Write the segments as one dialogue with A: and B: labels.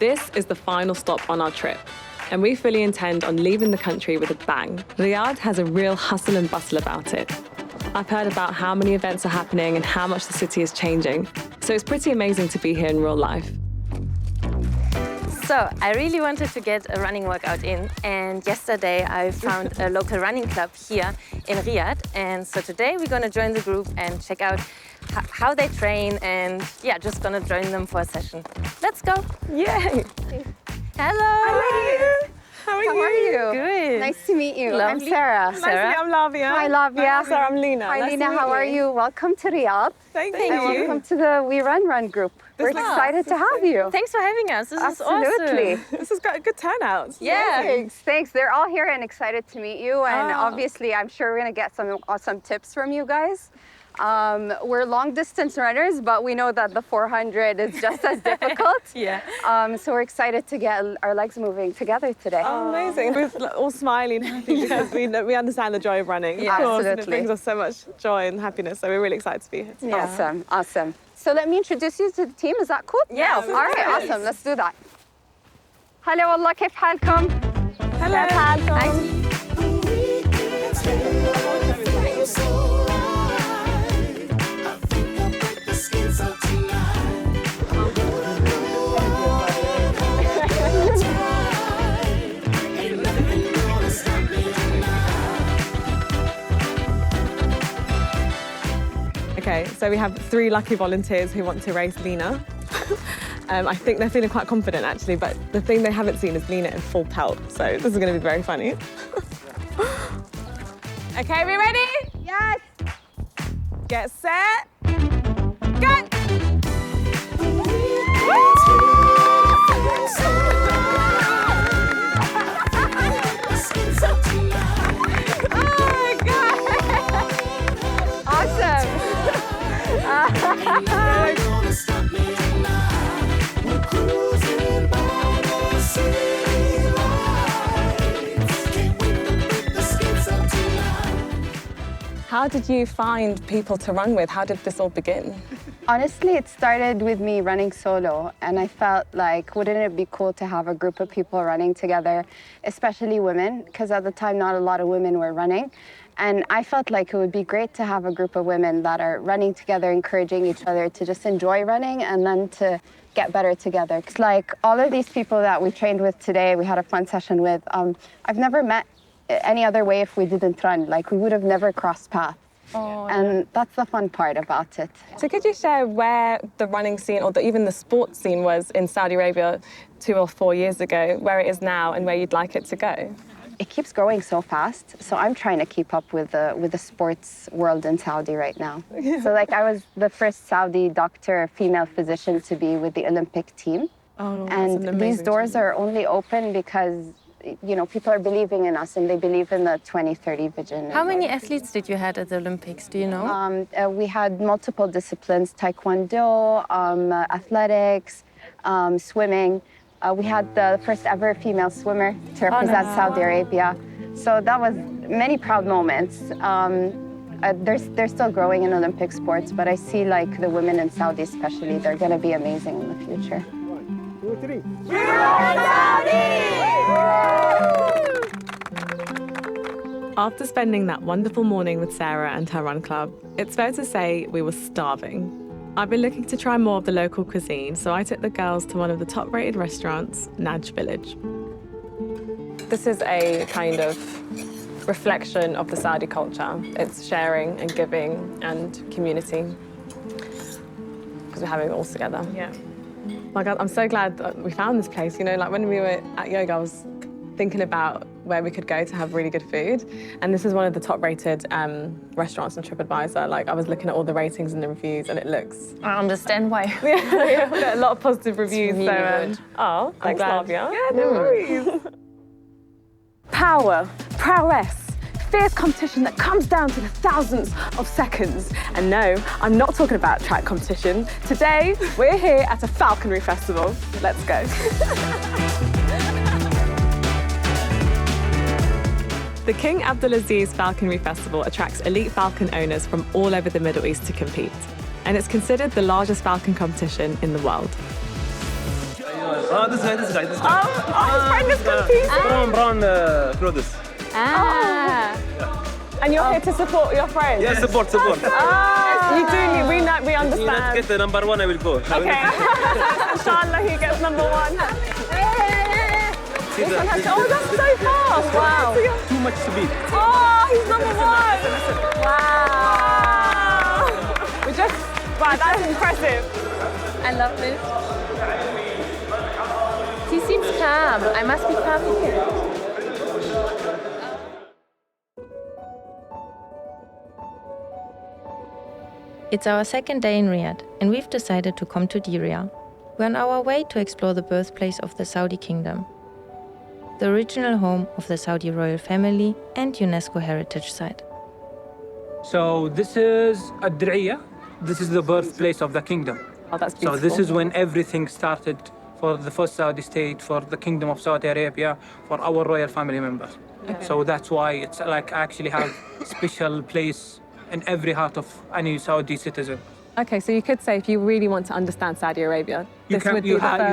A: This is the final stop on our trip, and we fully intend on leaving the country with a bang. Riyadh has a real hustle and bustle about it. I've heard about how many events are happening and how much the city is changing, so it's pretty amazing to be here in real life.
B: So, I really wanted to get a running workout in, and yesterday I found a local running club here in Riyadh, and so today we're going to join the group and check out how they train, and yeah, just going to join them for a session. Let's go!
A: Yay!
B: Hello!
A: Hi! How are you?
B: Good.
C: Nice to meet you.
B: Lovely.
C: I'm Sarah.
B: Sarah.
A: I'm Lavia.
C: Hi, Lavia.
A: Sarah, I'm Lena.
C: Hi,
A: Nice
C: Lena.
A: to meet
C: How are you? Welcome to Riyadh.
A: Thank
C: And
A: you.
C: welcome to the WeRun group. We're excited to have you.
B: Thanks for having us. This
C: Absolutely.
B: is awesome.
A: This has got a good turnout.
B: Yeah.
C: Thanks. They're all here and excited to meet you. And obviously, I'm sure we're going to get some awesome tips from you guys. We're long distance runners, but we know that the 400 is just as difficult.
B: Yeah.
C: So we're excited to get our legs moving together today.
A: Oh, amazing. We're all smiling, happy because we understand the joy of running.
C: Yeah,
A: of course, and it
C: absolutely.
A: brings us so much joy and happiness. So we're really excited to be here today.
B: Yeah.
C: Awesome. So let me introduce you to the team. Is that cool?
B: Yeah, of
C: All right, awesome. Let's do that. هلا والله كيف حالكم؟
A: Hello.
C: كيف حالكم؟
A: Okay, so we have 3 lucky volunteers who want to race Lena. I think they're feeling quite confident actually, but the thing they haven't seen is Lena in full pelt, so this is going to be very funny. Okay, we ready?
C: Yes.
A: Get set, go! How did you find people to run with? How did this all begin?
C: Honestly, it started with me running solo, and I felt like, wouldn't it be cool to have a group of people running together, especially women, because at the time, not a lot of women were running. And I felt like it would be great to have a group of women that are running together, encouraging each other to just enjoy running and then to get better together. It's like all of these people that we trained with today, we had a fun session with, I've never met any other way if we didn't run. Like, we would have never crossed paths.
B: Oh,
C: And that's the fun part about it.
A: So could you share where the running scene or even the sports scene was in Saudi Arabia 2 or 4 years ago, where it is now and where you'd like it to go?
C: It keeps growing so fast, so I'm trying to keep up with the sports world in Saudi right now. So like, I was the first Saudi doctor, female physician to be with the Olympic team.
A: Oh, that's
C: And
A: an amazing
C: these doors
A: achievement.
C: are only open because, you know, people are believing in us and they believe in the 2030 vision.
B: How many athletes did you have at the Olympics? Do you know?
C: We had multiple disciplines: taekwondo, athletics, swimming. We had the first ever female swimmer to represent Saudi Arabia. So that was many proud moments. They're still growing in Olympic sports, but I see like the women in Saudi especially, they're going to be amazing in the future.
D: 1, 2, 3.
A: After spending that wonderful morning with Sarah and her run club, it's fair to say we were starving. I've been looking to try more of the local cuisine, so I took the girls to one of the top-rated restaurants, Najd Village. This is a kind of reflection of the Saudi culture. It's sharing and giving and community, because we're having it all together. Yeah. My God, I'm so glad that we found this place. You know, like when we were at yoga, I was thinking about where we could go to have really good food. And this is one of the top-rated restaurants on TripAdvisor. Like, I was looking at all the ratings and the reviews, and it looks...
B: I understand why.
A: Yeah, a lot of positive reviews.
B: really good.
A: Oh,
B: I'm
A: thanks,
B: glad.
A: Lavia. Yeah, no worries.
E: Power, prowess, fierce competition that comes down to the thousands of seconds.
A: And no, I'm not talking about track competition. Today, we're here at a falconry festival. Let's go. The King Abdulaziz Falconry Festival attracts elite falcon owners from all over the Middle East to compete. And it's considered the largest falcon competition in the world.
D: this guy.
E: His friend is competing.
D: Brown clothes.
E: And you're here to support your friends?
D: Yeah, support.
E: You do need, we understand.
D: Let's get the number one, I will go.
E: Okay. Inshallah, he gets number one.
D: See that?
E: Oh, that's so fast. Wow.
D: Too much to beat.
E: Oh, he's number one. Wow. Wow, that's impressive.
B: I love this. He seems calm. I must be calm here. It's our second day in Riyadh, and we've decided to come to Diriyah. We're on our way to explore the birthplace of the Saudi kingdom, the original home of the Saudi royal family and UNESCO heritage site.
F: So this is Diriyah. This is the birthplace of the kingdom.
E: Oh, that's beautiful.
F: So this is when everything started for the first Saudi state, for the Kingdom of Saudi Arabia, for our royal family members. Okay. So that's why it's like actually have special place in every heart of any Saudi citizen.
A: Okay, so you could say if you really want to understand Saudi Arabia,
F: You
A: first.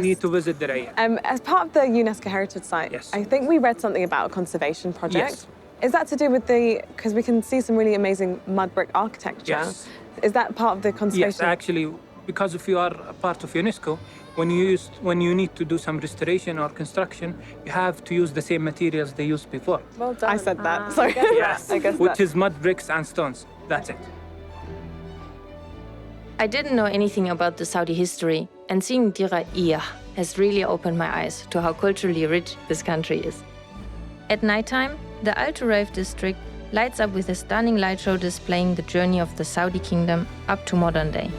F: need to visit Diriyah.
A: As part of the UNESCO heritage site,
F: Yes.
A: I think we read something about a conservation project.
F: Yes.
A: Is that to do with because we can see some really amazing mud brick architecture.
F: Yes.
A: Is that part of the conservation?
F: Yes, actually, because if you are a part of UNESCO, when you need to do some restoration or construction, you have to use the same materials they used before.
A: Well done. I said that, sorry.
F: Yes,
A: I guess
F: which is mud bricks and stones. That's it.
B: I didn't know anything about the Saudi history, and seeing Diriyah has really opened my eyes to how culturally rich this country is. At nighttime, the At-Turaif district lights up with a stunning light show displaying the journey of the Saudi kingdom up to modern day.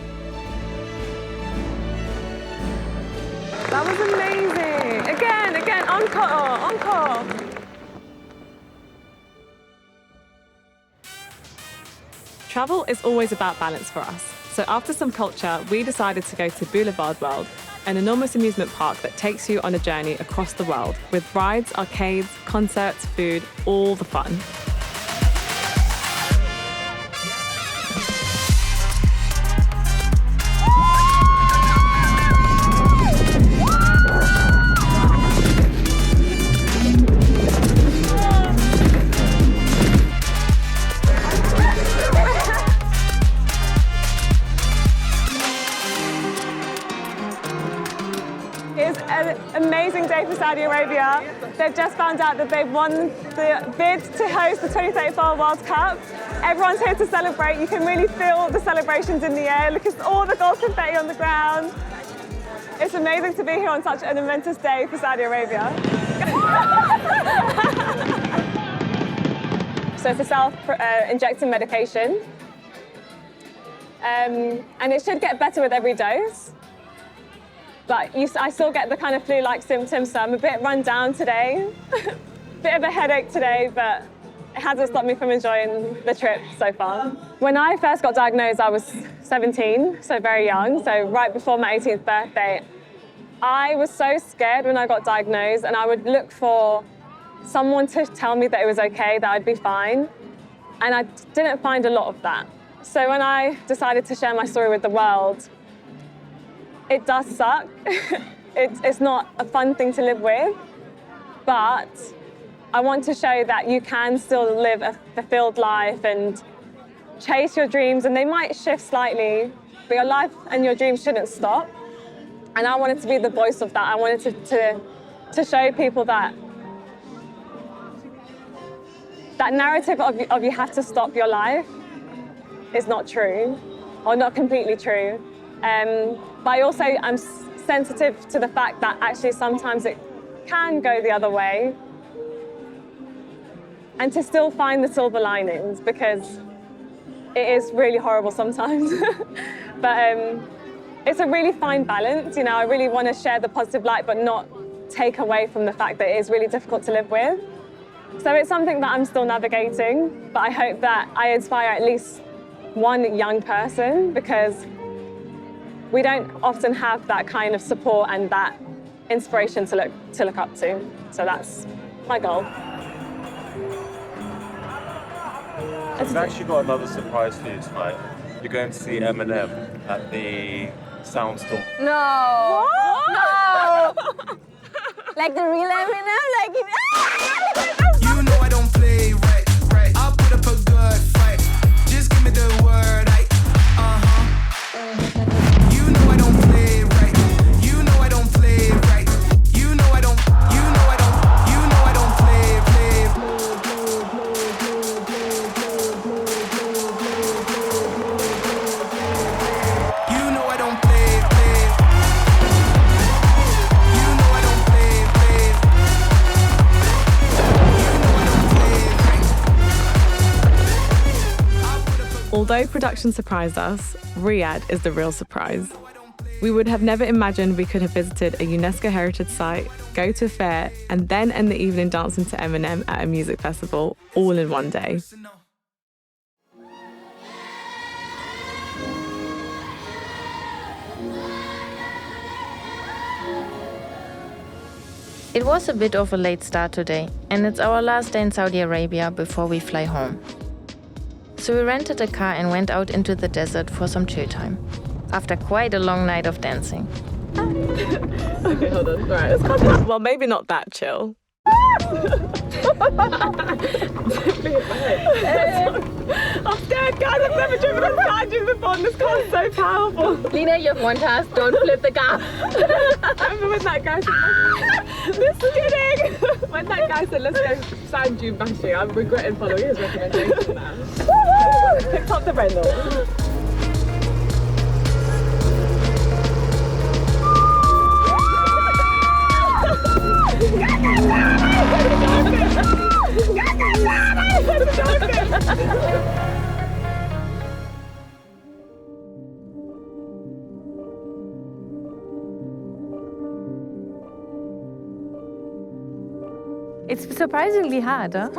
A: That was amazing. Again, encore. Travel is always about balance for us. So after some culture, we decided to go to Boulevard World, an enormous amusement park that takes you on a journey across the world with rides, arcades, concerts, food, all the fun. Amazing day for Saudi Arabia. They've just found out that they've won the bid to host the 2034 World Cup. Everyone's here to celebrate. You can really feel the celebrations in the air. Look at all the gold confetti on the ground. It's amazing to be here on such an momentous day for Saudi Arabia. So it's a self-injecting medication. And it should get better with every dose. But I still get the kind of flu-like symptoms, so I'm a bit run down today. Bit of a headache today, but it hasn't stopped me from enjoying the trip so far. When I first got diagnosed, I was 17, so very young, so right before my 18th birthday. I was so scared when I got diagnosed, and I would look for someone to tell me that it was okay, that I'd be fine. And I didn't find a lot of that. So when I decided to share my story with the world, it does suck. It's not a fun thing to live with, but I want to show that you can still live a fulfilled life and chase your dreams, and they might shift slightly, but your life and your dreams shouldn't stop. And I wanted to be the voice of that. I wanted to show people that narrative of you have to stop your life is not true, or not completely true. But I also am sensitive to the fact that actually sometimes it can go the other way, and to still find the silver linings, because it is really horrible sometimes. But it's a really fine balance. You know, I really want to share the positive light, but not take away from the fact that it is really difficult to live with. So it's something that I'm still navigating, but I hope that I inspire at least one young person, because we don't often have that kind of support and that inspiration to look up to. So that's my goal.
D: I've actually got another surprise for you tonight. You're going to see Eminem at the Soundstorm.
B: No!
A: What?
B: Like the real Eminem, like it.
G: You know I don't play right. I'll put up a good fight. Just give me the word. You know I don't play right. You know I don't play right. You know I don't play. You know I don't play.
A: Although production surprised us, Riyadh is the real surprise. We would have never imagined we could have visited a UNESCO heritage site, go to a fair, and then end the evening dancing to Eminem at a music festival, all in one day.
B: It was a bit of a late start today, and it's our last day in Saudi Arabia before we fly home. So we rented a car and went out into the desert for some chill time, after quite a long night of dancing.
A: Okay, hold on. Right, let's calm down. Well, maybe not that chill. I'm scared, guys. I've never driven on side dunes before, and this car's so powerful.
E: Lena, you have one task, don't flip the car.
A: Remember when that guy said, this is kidding. When that guy said, let's go sand dune bashing, I'm regretting following his recommendation now. Picked up the Renault.
B: It's surprisingly hard, huh?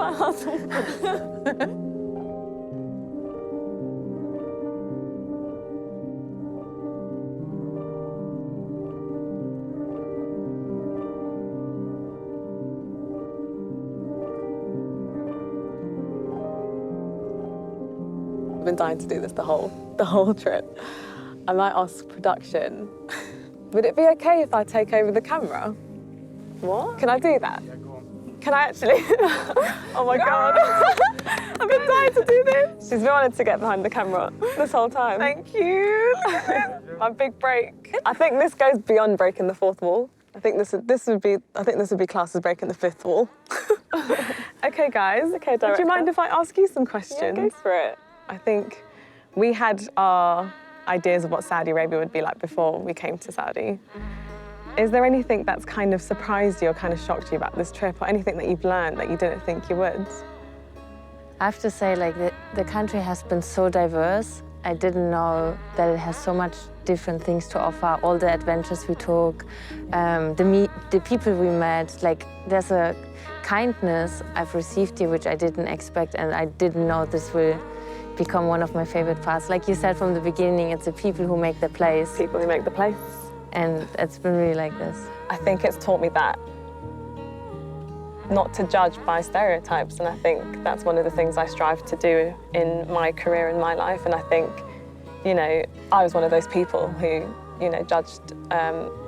A: I've been dying to do this the whole trip. I might ask production, would it be okay if I take over the camera? What? Can I do that?
D: Yeah, go on.
A: Can I actually? Oh my God. I've been dying to do this. She's been wanting to get behind the camera this whole time. Thank you. My big break. I think this goes beyond breaking the fourth wall. I think this would be classed as breaking the fifth wall. Okay, guys. Okay, director. Do you mind if I ask you some questions? Yeah, go for it. I think we had our ideas of what Saudi Arabia would be like before we came to Saudi. Is there anything that's kind of surprised you or kind of shocked you about this trip, or anything that you've learned that you didn't think you would?
B: I have to say, like, the country has been so diverse. I didn't know that it has so much different things to offer. All the adventures we took, the people we met, like, there's a kindness I've received here which I didn't expect, and I didn't know this will become one of my favorite parts. Like you said from the beginning, it's the people who make the place.
A: People who make the place.
B: And it's been really like this.
A: I think it's taught me that not to judge by stereotypes, and I think that's one of the things I strive to do in my career and my life. And I think, you know, I was one of those people who, you know, judged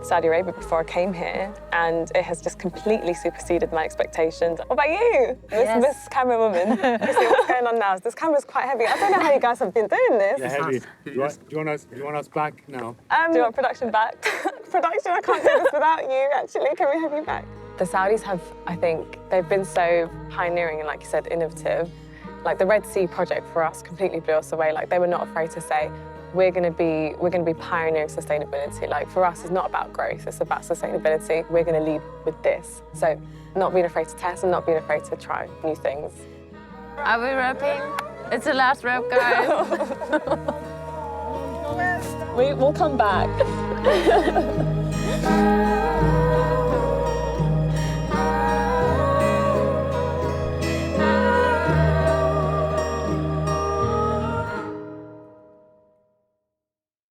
A: Saudi Arabia before I came here, and it has just completely superseded my expectations. What about you?
B: Yes.
A: This camera woman. You see what's going on now? This camera's quite heavy. I don't know how you guys have been doing this.
D: Yeah, heavy. Do you want us back now?
A: Do you want production back? Production, I can't do this without you, actually. Can we have you back? The Saudis have, I think, they've been so pioneering and, like you said, innovative. Like the Red Sea project for us completely blew us away. Like they were not afraid to say, we're going to be pioneering sustainability. Like for us, it's not about growth, it's about sustainability. We're going to lead with this. So not being afraid to test and not being afraid to try new things.
B: Are we rapping? It's the last rap, guys.
A: We'll come back.